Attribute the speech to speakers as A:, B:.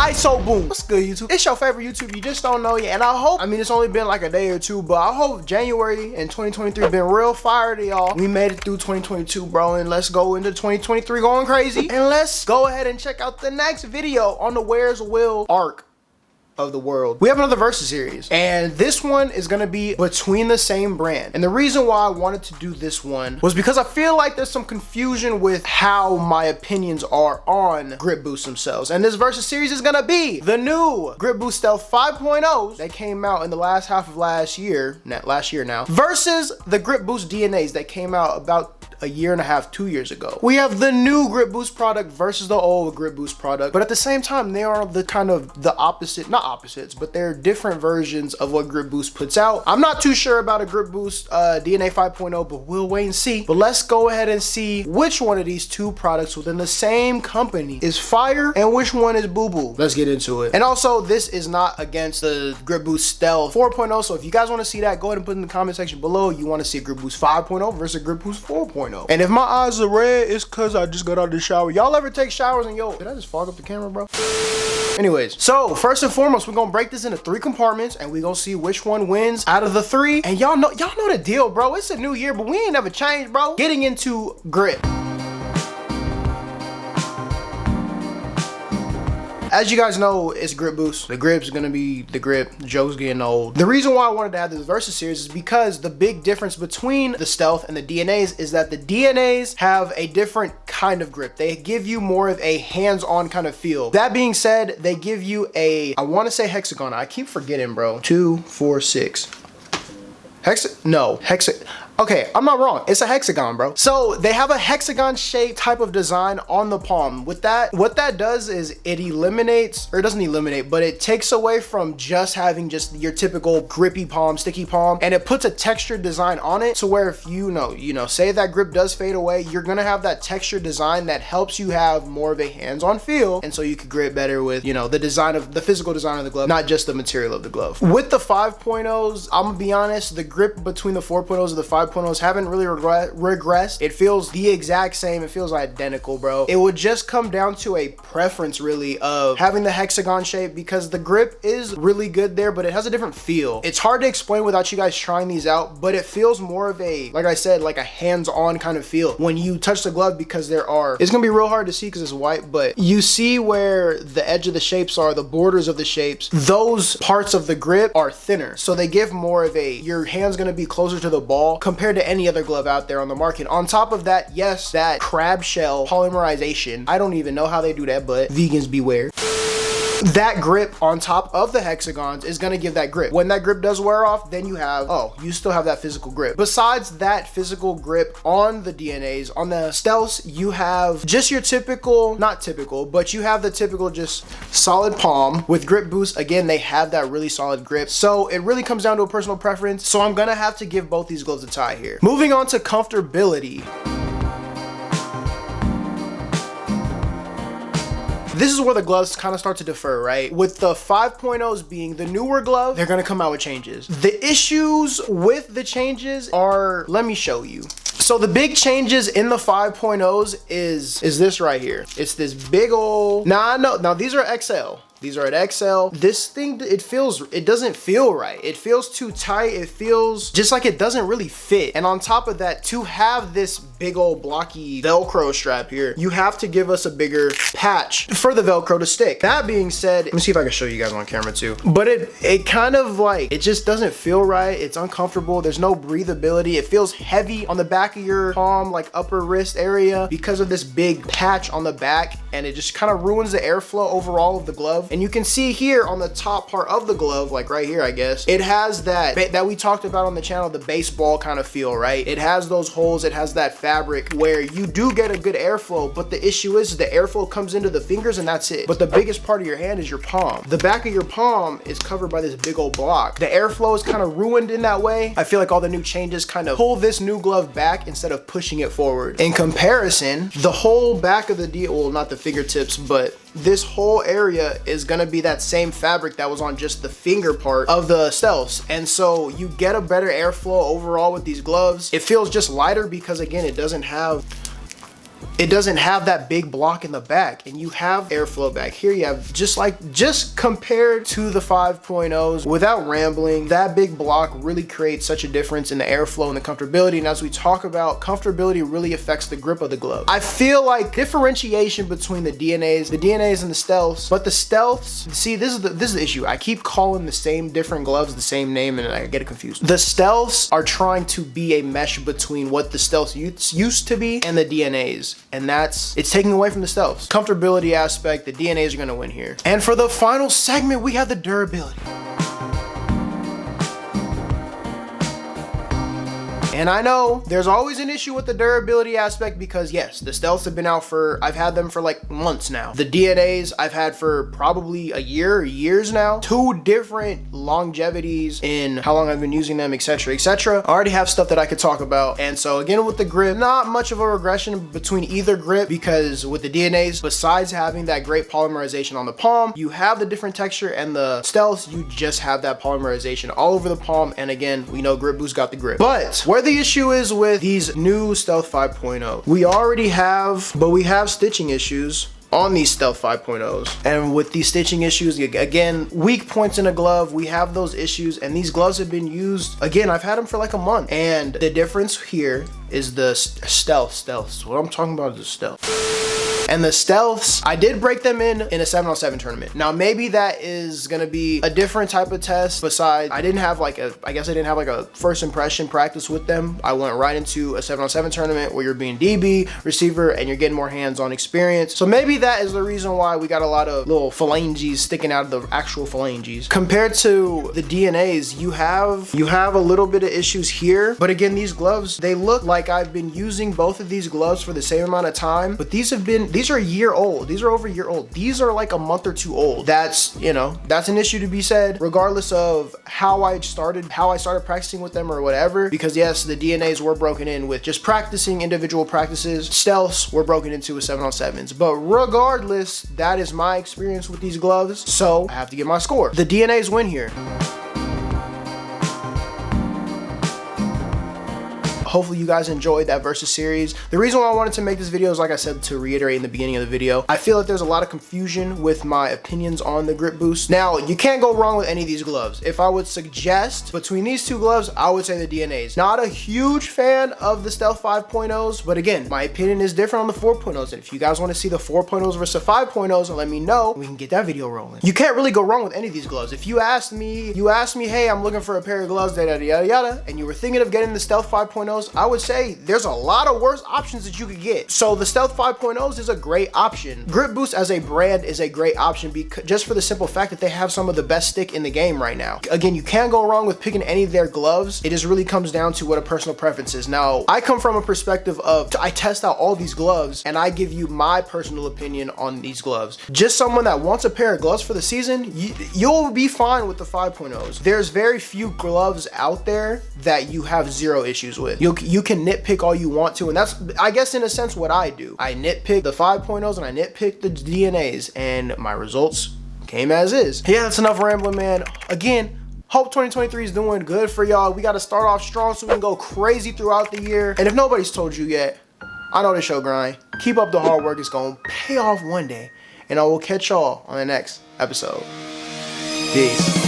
A: ISO boom. What's good, YouTube? It's your favorite YouTube, you just don't know yet. And I hope, I mean, it's only been like a day or two, but I hope January and 2023 been real fire to y'all. We made it through 2022, bro, and let's go into 2023 going crazy. And let's go ahead and check out the next video on the Where's Will arc of the world. We have another versus series, and this one is gonna be between the same brand. And the reason why I wanted to do this one was because I feel like there's some confusion with how my opinions are on grip boosts themselves. And this versus series is gonna be the new grip boost stealth 5.0s that came out in the last half of last year now, versus the grip boost DNAs that came out about a year and a half, 2 years ago. We have the new grip boost product versus the old grip boost product, but at the same time they are the kind of the opposite, not opposites, but they're different versions of what grip boost puts out. I'm not too sure about a grip boost DNA 5.0, but we'll wait and see. But let's go ahead and see which one of these two products within the same company is fire and which one is boo-boo. Let's get into it. And also, this is not against the grip boost stealth 4.0, so if you guys want to see that, go ahead and put in the comment section below. You want to see a grip boost 5.0 versus a grip boost 4.0. And if my eyes are red, it's cause I just got out of the shower. Y'all ever take showers and yo, did I just fog up the camera, bro? Anyways, so first and foremost, we're gonna break this into 3 compartments and we're gonna see which one wins out of the 3. And y'all know the deal, bro. It's a new year, but we ain't never changed, bro. Getting into grip. As you guys know, it's grip boost. The grip's gonna be the grip. Joe's getting old. The reason why I wanted to have this versus series is because the big difference between the stealth and the DNAs is that the DNAs have a different kind of grip. They give you more of a hands-on kind of feel. That being said, they give you a, I want to say hexagon. I keep forgetting, bro. 2, 4, 6. Okay, I'm not wrong. It's a hexagon, bro. So they have a hexagon shaped type of design on the palm. With that, what that does is it eliminates, or it doesn't eliminate, but it takes away from just having just your typical grippy palm, sticky palm, and it puts a textured design on it. So where if you know, say that grip does fade away, you're gonna have that textured design that helps you have more of a hands-on feel. And so you could grip better with, you know, the design of the physical design of the glove, not just the material of the glove. With the 5.0s, I'm gonna be honest, the grip between the 4.0s and the 5.0s haven't really regressed. It feels the exact same. It feels identical, bro. It would just come down to a preference really of having the hexagon shape, because the grip is really good there, but it has a different feel. It's hard to explain without you guys trying these out, but it feels more of a, like I said, like a hands-on kind of feel when you touch the glove, because it's gonna be real hard to see because it's white, but you see where the edge of the shapes are, the borders of the shapes, those parts of the grip are thinner. So they give more of a, your hand's gonna be closer to the ball compared to any other glove out there on the market. On top of that, yes, that crab shell polymerization, I don't even know how they do that, but vegans beware. That grip on top of the hexagons is gonna give that grip. When that grip does wear off, then you have, you still have that physical grip. Besides that physical grip on the DNAs, on the stealths, you have just your typical, not typical, but you have the typical just solid palm. With grip boost, again, they have that really solid grip. So it really comes down to a personal preference. So I'm gonna have to give both these gloves a tie here. Moving on to comfortability. This is where the gloves kind of start to differ, right? With the 5.0s being the newer glove, they're gonna come out with changes. The issues with the changes are, let me show you. So the big changes in the 5.0s is this right here. It's this big old, now these are XL. These are at XL. This thing, it doesn't feel right. It feels too tight. It feels just like it doesn't really fit. And on top of that, to have this big old blocky Velcro strap here, you have to give us a bigger patch for the Velcro to stick. That being said, let me see if I can show you guys on camera too. But it kind of like, it just doesn't feel right. It's uncomfortable. There's no breathability. It feels heavy on the back of your palm, like upper wrist area, because of this big patch on the back. And it just kind of ruins the airflow overall of the glove. And you can see here on the top part of the glove, like right here, I guess, it has that we talked about on the channel, the baseball kind of feel, right? It has those holes, it has that fabric where you do get a good airflow, but the issue is the airflow comes into the fingers and that's it. But the biggest part of your hand is your palm. The back of your palm is covered by this big old block. The airflow is kind of ruined in that way. I feel like all the new changes kind of pull this new glove back instead of pushing it forward. In comparison, the whole back of the well, not the fingertips, but this whole area is gonna be that same fabric that was on just the finger part of the stealths. And so you get a better airflow overall with these gloves. It feels just lighter because again, it doesn't have it doesn't have that big block in the back, and you have airflow back here. You have just compared to the 5.0s, without rambling, that big block really creates such a difference in the airflow and the comfortability. And as we talk about, comfortability really affects the grip of the glove. I feel like differentiation between the DNAs and the stealths, but the stealths, see, this is the issue. I keep calling the same different gloves the same name and I get it confused. The stealths are trying to be a mesh between what the stealths used to be and the DNAs, and it's taking away from the stealths. Comfortability aspect, the DNAs are gonna win here. And for the final segment, we have the durability. And I know there's always an issue with the durability aspect because yes, the stealths have been out I've had them for like months now. The DNAs I've had for probably a year or years now. 2 different longevities in how long I've been using them, etc, etc. I already have stuff that I could talk about. And so again, with the grip, not much of a regression between either grip, because with the DNAs, besides having that great polymerization on the palm, you have the different texture, and the stealths, you just have that polymerization all over the palm. And again, we know Grip Boost got the grip. But where the issue is with these new Stealth 5.0, we have stitching issues on these Stealth 5.0s. And with these stitching issues, again, weak points in a glove, we have those issues, and these gloves have been used, again, I've had them for like a month. And the difference here is the stealths. What I'm talking about is the stealth. And the stealths, I did break them in a 7-on-7 tournament. Now, maybe that is gonna be a different type of test. Besides, I guess I didn't have like a first impression practice with them. I went right into a 7-on-7 tournament where you're being DB, receiver, and you're getting more hands-on experience. So maybe that is the reason why we got a lot of little phalanges sticking out of the actual phalanges. Compared to the DNAs, you have a little bit of issues here. But again, these gloves, they look like I've been using both of these gloves for the same amount of time, but these are a year old. These are over a year old. These are like a month or 2 old. That's an issue to be said, regardless of how I started practicing with them or whatever. Because yes, the DNAs were broken in with just practicing individual practices. Stealths were broken into with 7-on-7s. But regardless, that is my experience with these gloves. So I have to get my score. The DNAs win here. Hopefully you guys enjoyed that versus series. The reason why I wanted to make this video is, like I said, to reiterate in the beginning of the video, I feel like there's a lot of confusion with my opinions on the Grip Boost. Now, you can't go wrong with any of these gloves. If I would suggest between these 2 gloves, I would say the DNAs. Not a huge fan of the Stealth 5.0s, but again, my opinion is different on the 4.0s. And if you guys want to see the 4.0s versus 5.0s, let me know. We can get that video rolling. You can't really go wrong with any of these gloves. If you asked me, hey, I'm looking for a pair of gloves, yada, yada, yada, and you were thinking of getting the Stealth 5.0s, I would say there's a lot of worse options that you could get. So the Stealth 5.0s is a great option. Grip Boost as a brand is a great option just for the simple fact that they have some of the best stick in the game right now. Again, you can't go wrong with picking any of their gloves. It just really comes down to what a personal preference is. Now, I come from a perspective of, I test out all these gloves and I give you my personal opinion on these gloves. Just someone that wants a pair of gloves for the season, you'll be fine with the 5.0s. There's very few gloves out there that you have 0 issues with. You can nitpick all you want to, and that's, I guess, in a sense what I do. I nitpick the 5.0s and I nitpick the DNAs, and my results came as is. Yeah, that's enough rambling, man. Again, hope 2023 is doing good for y'all. We got to start off strong so we can go crazy throughout the year. And if nobody's told you yet, I know the show grind. Keep up the hard work. It's gonna pay off one day, and I will catch y'all on the next episode. Peace.